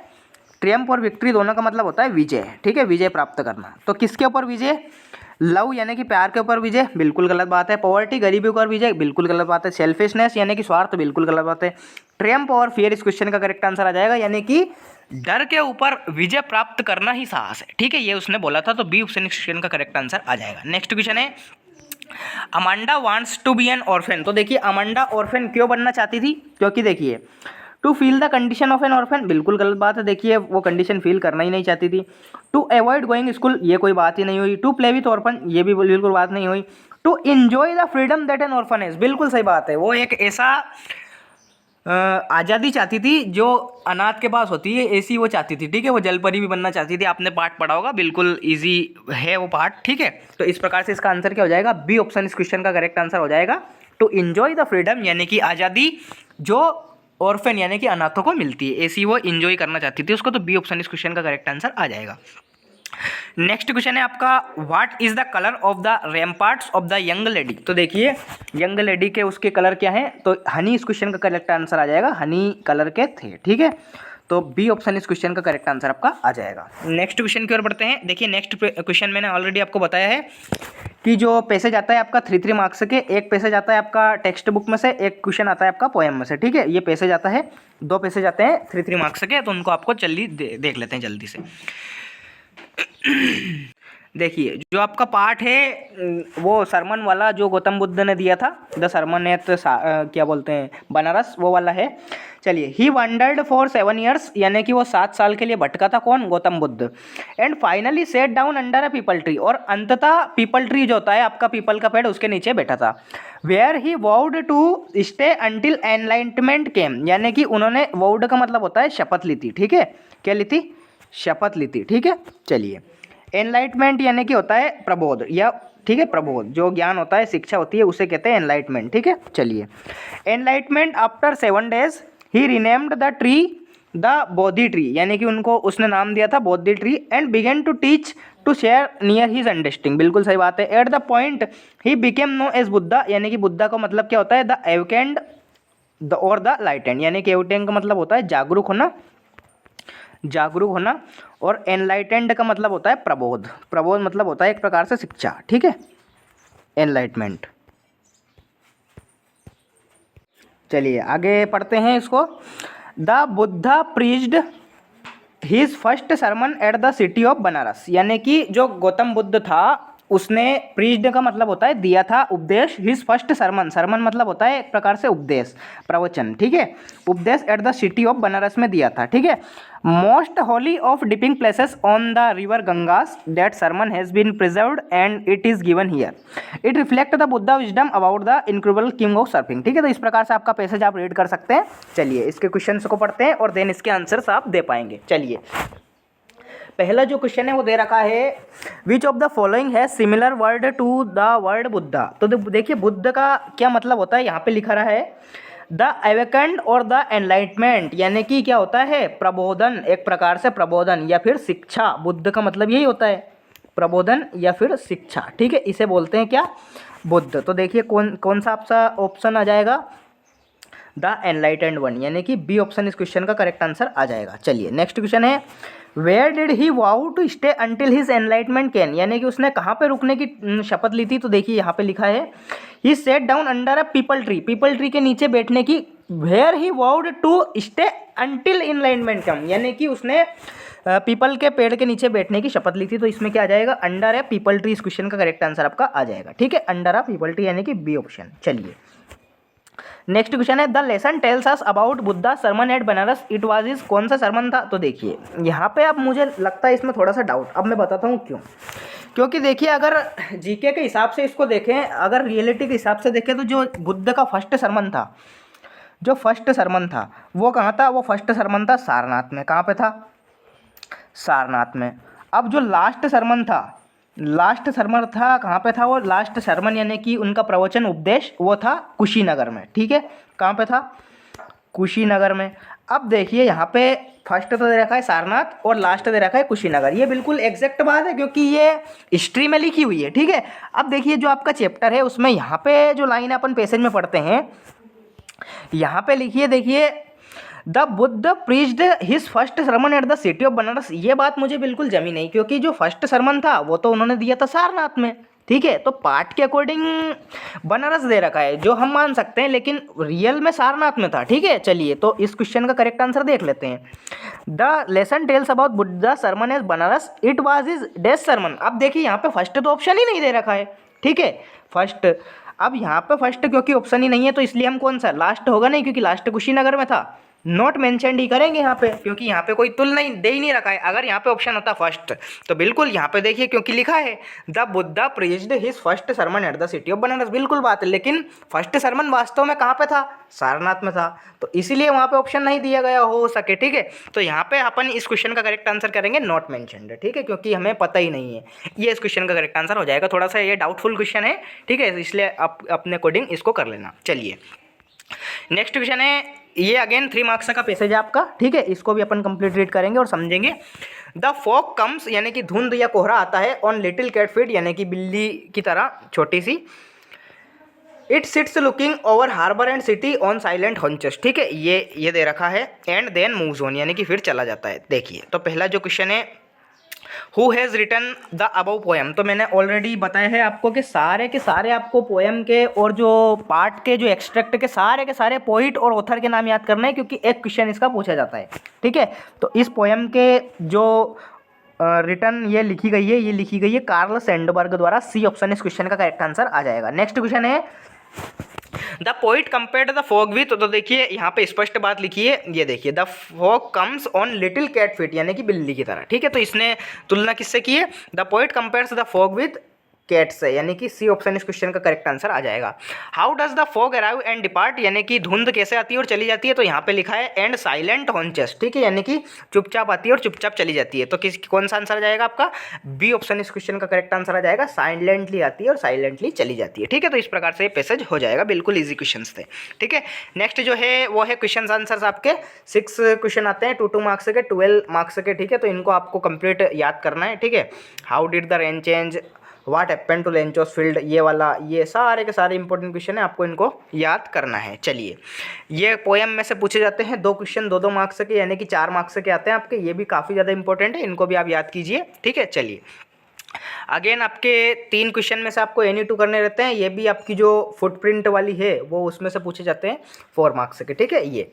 ट्रियम्फ और विक्ट्री दोनों का मतलब होता है विजय। ठीक है, विजय प्राप्त करना। तो किसके ऊपर विजय, लव यानी कि प्यार के ऊपर विजय, बिल्कुल गलत बात है। पॉवर्टी गरीबी के ऊपर विजय, बिल्कुल गलत बात है। सेल्फिशनेस यानी कि स्वार्थ, बिल्कुल गलत बात है। ट्रियम्फ और फियर इस क्वेश्चन का करेक्ट आंसर आ जाएगा, यानी कि डर के ऊपर विजय प्राप्त करना ही साहस है। ठीक है, ये उसने बोला था, तो बी ऑप्शन इस क्वेश्चन का करेक्ट आंसर आ जाएगा। नेक्स्ट क्वेश्चन है Amanda wants to be an orphan. तो देखिए, अमांडा ऑर्फन क्यों बनना चाहती थी, क्योंकि देखिए to feel the condition of an orphan, बिल्कुल गलत बात है। देखिए, वो कंडीशन फील करना ही नहीं चाहती थी। टू अवॉइड गोइंग स्कूल, ये कोई बात ही नहीं हुई। टू प्ले विथ ऑर्फन, ये भी बिल्कुल बात नहीं हुई। To enjoy the freedom that an orphan is, बिल्कुल सही बात है। वो एक ऐसा आज़ादी चाहती थी जो अनाथ के पास होती है, ऐसी वो चाहती थी। ठीक है, वो जलपरी भी बनना चाहती थी। आपने पार्ट पढ़ा होगा, बिल्कुल इजी है वो पार्ट। ठीक है, तो इस प्रकार से इसका आंसर क्या हो जाएगा, बी ऑप्शन इस क्वेश्चन का करेक्ट आंसर हो जाएगा। टू एंजॉय द फ्रीडम यानी कि आज़ादी जो ऑर्फन यानी कि अनाथों को मिलती है, ऐसी वो एंजॉय करना चाहती थी उसको। तो बी ऑप्शन इस क्वेश्चन का करेक्ट आंसर आ जाएगा। नेक्स्ट क्वेश्चन है आपका, what is the colour of the ramparts of the young lady. तो देखिए, यंग लेडी के उसके कलर क्या है, तो हनी इस क्वेश्चन का करेक्ट आंसर आ जाएगा, हनी कलर के थे। ठीक है, तो बी ऑप्शन इस क्वेश्चन का करेक्ट आंसर आपका आ जाएगा। नेक्स्ट क्वेश्चन की ओर बढ़ते हैं। देखिए, नेक्स्ट क्वेश्चन मैंने ऑलरेडी आपको बताया है कि जो पैसेज आता है आपका 3 मार्क्स के, एक पैसेज आता है आपका टेक्स्ट बुक में से, एक क्वेश्चन आता है आपका पोएम में से। ठीक है, ये पैसेज आता है, 2 पैसेज आते हैं 3 मार्क्स के, तो उनको आपको जल्दी देख लेते हैं जल्दी से। देखिए, जो आपका पार्ट है वो सरमन वाला जो गौतम बुद्ध ने दिया था, द सरमन एट क्या बोलते हैं बनारस, वो वाला है। चलिए, ही वंडर्ड फॉर 7 ईयर्स यानी कि वो 7 साल के लिए भटका था, कौन, Gautam Buddha. And finally set down under a peepal tree, और अंततः पीपल ट्री जो होता है आपका पीपल का पेड़, उसके नीचे बैठा था। वेयर ही वोड टू स्टे अंटिल एनलाइटमेंट केम, यानी कि उन्होंने, वोड का मतलब होता है शपथ ली थी। ठीक है, क्या ली थी, शपथ ली थी। ठीक है, चलिए, एनलाइटमेंट यानी कि होता है प्रबोध, या ठीक है, प्रबोध जो ज्ञान होता है, शिक्षा होती है, उसे कहते हैं एनलाइटमेंट। ठीक है, चलिए, enlightenment after 7 days he renamed the tree the Bodhi tree, यानी कि उनको उसने नाम दिया था Bodhi tree. And began to teach to share near his understanding, बिल्कुल सही बात है। At the point he became know as Buddha, यानी कि बुद्धा का मतलब क्या होता है, the awakened the or the lightened, यानी कि एवकेंड का मतलब होता है जागरूक होना, और एनलाइटेंड का मतलब होता है प्रबोध। प्रबोध मतलब होता है एक प्रकार से शिक्षा। ठीक है, एनलाइटमेंट। चलिए आगे पढ़ते हैं इसको। The Buddha preached his first sermon eight the city of Banaras, यानी कि जो गौतम बुद्ध था उसने प्रीच्ड का मतलब होता है दिया था, उपदेश, हिज फर्स्ट सरमन, सरमन मतलब होता है एक प्रकार से उपदेश, प्रवचन, ठीक है, उपदेश at the city of Banaras में दिया था, ठीक है। Most holy of dipping places on the river Ganges that sermon has been preserved and it is given here, it reflect the Buddha wisdom about the incredible king of suffering, ठीक है। तो इस प्रकार से आपका पैसेज आप रीड कर सकते हैं। चलिए इसके क्वेश्चंस को पढ़ते हैं और देन इसके आंसर्स आप दे पाएंगे। चलिए पहला जो क्वेश्चन है वो दे रखा है, विच ऑफ द फॉलोइंग है similar word to the word Buddha. तो देखिए बुद्ध का क्या मतलब होता है, यहाँ पे लिखा रहा है द अवेकेंड और द एनलाइटमेंट, यानी कि क्या होता है, प्रबोधन, एक प्रकार से प्रबोधन या फिर शिक्षा। बुद्ध का मतलब यही होता है, प्रबोधन या फिर शिक्षा, ठीक है, इसे बोलते हैं क्या, बुद्ध। तो देखिए कौन सा आपका ऑप्शन आ जाएगा, द एनलाइटेंड वन, यानी कि बी ऑप्शन इस क्वेश्चन का करेक्ट आंसर आ जाएगा। चलिए नेक्स्ट क्वेश्चन है, where did he vow to stay until his enlightenment can, यानी कि उसने कहाँ पे रुकने की शपथ ली थी। तो देखिए यहाँ पे लिखा है he sat down under a peepal tree, peepal tree के नीचे बैठने की, where he vowed to stay until enlightenment come, यानी कि उसने पीपल के पेड़ के नीचे बैठने की शपथ ली थी। तो इसमें क्या आ जाएगा, अंडर है पीपल ट्री, इस क्वेश्चन का करेक्ट आंसर आपका आ जाएगा, ठीक है, अंडर अ पीपल ट्री यानी कि बी ऑप्शन। चलिए नेक्स्ट क्वेश्चन है, the lesson tells us about Buddha sermon at Banaras it was is, कौन सा सरमन था। तो देखिए यहाँ पे अब मुझे लगता है इसमें थोड़ा सा डाउट, अब मैं बताता हूँ क्यों। क्योंकि देखिए अगर जीके के हिसाब से इसको देखें, अगर रियलिटी के हिसाब से देखें, तो जो बुद्ध का फर्स्ट सरमन था, जो फर्स्ट सरमन था वो कहाँ था, वो फर्स्ट सरमन था सारनाथ में। कहाँ पे था, सारनाथ में। अब जो लास्ट सरमन था, लास्ट सरमन था कहाँ पे था, वो लास्ट सरमन यानी कि उनका प्रवचन उपदेश वो था कुशीनगर में, ठीक है, कहाँ पे था, कुशीनगर में। अब देखिए यहाँ पे फर्स्ट तो दे रखा है सारनाथ और लास्ट दे रखा है कुशीनगर, ये बिल्कुल एग्जैक्ट बात है क्योंकि ये हिस्ट्री में लिखी हुई है, ठीक है। अब देखिए जो आपका चैप्टर है उसमें यहाँ पे जो लाइन अपन पैसेज में पढ़ते हैं, यहाँ पे लिखिए, देखिए the Buddha preached his first sermon eight the city of Banaras, ये बात मुझे बिल्कुल जमी नहीं, क्योंकि जो फर्स्ट सरमन था वो तो उन्होंने दिया था सारनाथ में, ठीक है। तो पाठ के अकॉर्डिंग बनारस दे रखा है जो हम मान सकते हैं, लेकिन रियल में सारनाथ में था, ठीक है। चलिए तो इस क्वेश्चन का करेक्ट आंसर देख लेते हैं, the lesson tells about Buddha sermon as Banaras it was is dash sermon. अब देखिए यहाँ पे फर्स्ट तो ऑप्शन ही नहीं दे रखा है, ठीक है, फर्स्ट। अब यहाँ पे फर्स्ट क्योंकि ऑप्शन ही नहीं है तो इसलिए हम कौन सा, लास्ट होगा नहीं, क्योंकि लास्ट कुशीनगर में था, नॉट मेंशनड ही करेंगे यहाँ पे, क्योंकि यहाँ पे कोई तुल नहीं दे ही नहीं रखा है। अगर यहाँ पे ऑप्शन होता फर्स्ट तो बिल्कुल यहाँ पे देखिए क्योंकि लिखा है the Buddha preached his first sermon eight the city of Banaras, बिल्कुल बात है, लेकिन फर्स्ट सरमन वास्तव में कहाँ पे था, सारनाथ में था, तो इसीलिए वहाँ पे ऑप्शन नहीं दिया गया हो सके, ठीक है। तो यहाँ पे अपन इस क्वेश्चन का करेक्ट आंसर करेंगे नॉट मेंशनड, ठीक है, क्योंकि हमें पता ही नहीं है, ये इस क्वेश्चन का करेक्ट आंसर हो जाएगा। थोड़ा सा ये डाउटफुल क्वेश्चन है, ठीक है, इसलिए आप अपने अकॉर्डिंग इसको कर लेना। चलिए नेक्स्ट क्वेश्चन है, ये अगेन 3 मार्क्स का पैसेज है आपका, ठीक है, इसको भी अपन कंप्लीट रीड करेंगे और समझेंगे। द फॉग कम्स यानी कि धुंध या कोहरा आता है, ऑन लिटिल कैट फीट यानी कि बिल्ली की तरह छोटी सी, it sits looking over harbour and city on silent haunches, ठीक है, ये दे रखा है, एंड देन मूव्स ऑन यानी कि फिर चला जाता है। देखिए तो पहला जो क्वेश्चन है, who has written the above poem, तो मैंने ऑलरेडी बताया है आपको कि सारे के सारे आपको पोएम के और जो पार्ट के जो एक्सट्रैक्ट के सारे पोइट और ऑथर के नाम याद करना है, क्योंकि एक क्वेश्चन इसका पूछा जाता है, ठीक है। तो इस पोएम के जो रिटर्न ये लिखी गई है कार्ल सैंडबर्ग द्वारा, सी ऑप्शन इस क्वेश्चन का करेक्ट आंसर आ जाएगा। नेक्स्ट क्वेश्चन है, the poet compared the fog with, तो देखिए यहाँ पे स्पष्ट बात लिखी है, ये देखिए the fog comes on little cat feet यानी कि बिल्ली की तरह, ठीक है। तो इसने तुलना किससे की है, the poet compares the fog with cat से, यानी कि सी ऑप्शन इस क्वेश्चन का करेक्ट आंसर आ जाएगा। How does the fog arrive and depart, यानी कि धुंध कैसे आती है और चली जाती है, तो यहाँ पे लिखा है एंड साइलेंट ऑन चेस्ट, ठीक है, यानी कि चुपचाप आती है और चुपचाप चली जाती है। तो कौन सा आंसर आ जाएगा आपका, बी ऑप्शन इस क्वेश्चन का करेक्ट आंसर आ जाएगा, साइलेंटली आती है और साइलेंटली चली जाती है, ठीक है। तो इस प्रकार से पैसेज हो जाएगा, बिल्कुल ईजी क्वेश्चन थे, ठीक है। नेक्स्ट जो है वो है क्वेश्चन आंसर आपके 6 क्वेश्चन आते हैं, 2 मार्क्स के, 12 मार्क्स के, ठीक है। तो इनको आपको कंप्लीट याद करना है, ठीक है। How did the rain change, what happened to Lencho's field, ये वाला, ये सारे के सारे इंपॉर्टेंट क्वेश्चन है, आपको इनको याद करना है। चलिए ये पोएम में से पूछे जाते हैं 2 क्वेश्चन 2 मार्क्स के, यानी कि 4 मार्क्स के आते हैं आपके, ये भी काफ़ी ज़्यादा इंपॉर्टेंट है, इनको भी आप याद कीजिए, ठीक है। चलिए अगेन आपके 3 क्वेश्चन में से आपको एनी 2 करने रहते हैं। ये भी आपकी जो फुटप्रिंट वाली है वो उसमें से पूछे जाते हैं 4 मार्क्स के, ठीक है। ये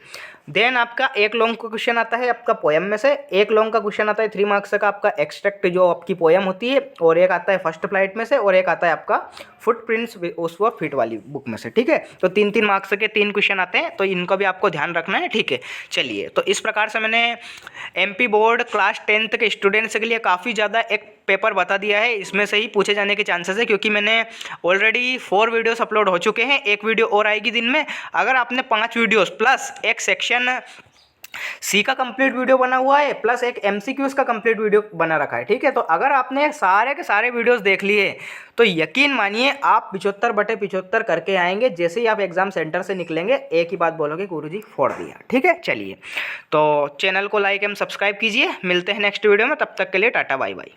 देन आपका एक लॉन्ग का क्वेश्चन आता है आपका पोएम में से, एक लॉन्ग का क्वेश्चन आता है 3 मार्क्स का आपका एक्सट्रैक्ट जो आपकी पोएम होती है, और एक आता है फर्स्ट फ्लाइट में से, और एक आता है आपका फुटप्रिंट्स उस वो फिट वाली बुक में से, ठीक है। तो 3-3 मार्क्स के 3 क्वेश्चन आते हैं, तो इनको भी आपको ध्यान रखना है, ठीक है। चलिए, तो इस प्रकार से मैंने एमपी बोर्ड क्लास 10th के स्टूडेंट्स के लिए काफ़ी ज़्यादा एक पेपर बता दिया है। इसमें से ही पूछे जाने के चांसेस है, क्योंकि मैंने ऑलरेडी 4 वीडियोस अपलोड हो चुके हैं, एक वीडियो और आएगी दिन में। अगर आपने 5 वीडियोस प्लस एक सेक्शन सी का कंप्लीट वीडियो बना हुआ है, प्लस एक एमसीक्यूज का कंप्लीट वीडियो बना रखा है, ठीक है। तो अगर आपने सारे के सारे वीडियोस देख लिए तो यकीन मानिए आप 75/75 करके आएंगे। जैसे ही आप एग्जाम सेंटर से निकलेंगे एक ही बात बोलोगे, गुरुजी फोड़ दिया, ठीक है। चलिए, तो चैनल को लाइक एंड सब्सक्राइब कीजिए। मिलते हैं नेक्स्ट वीडियो में, तब तक के लिए टाटा बाय बाय।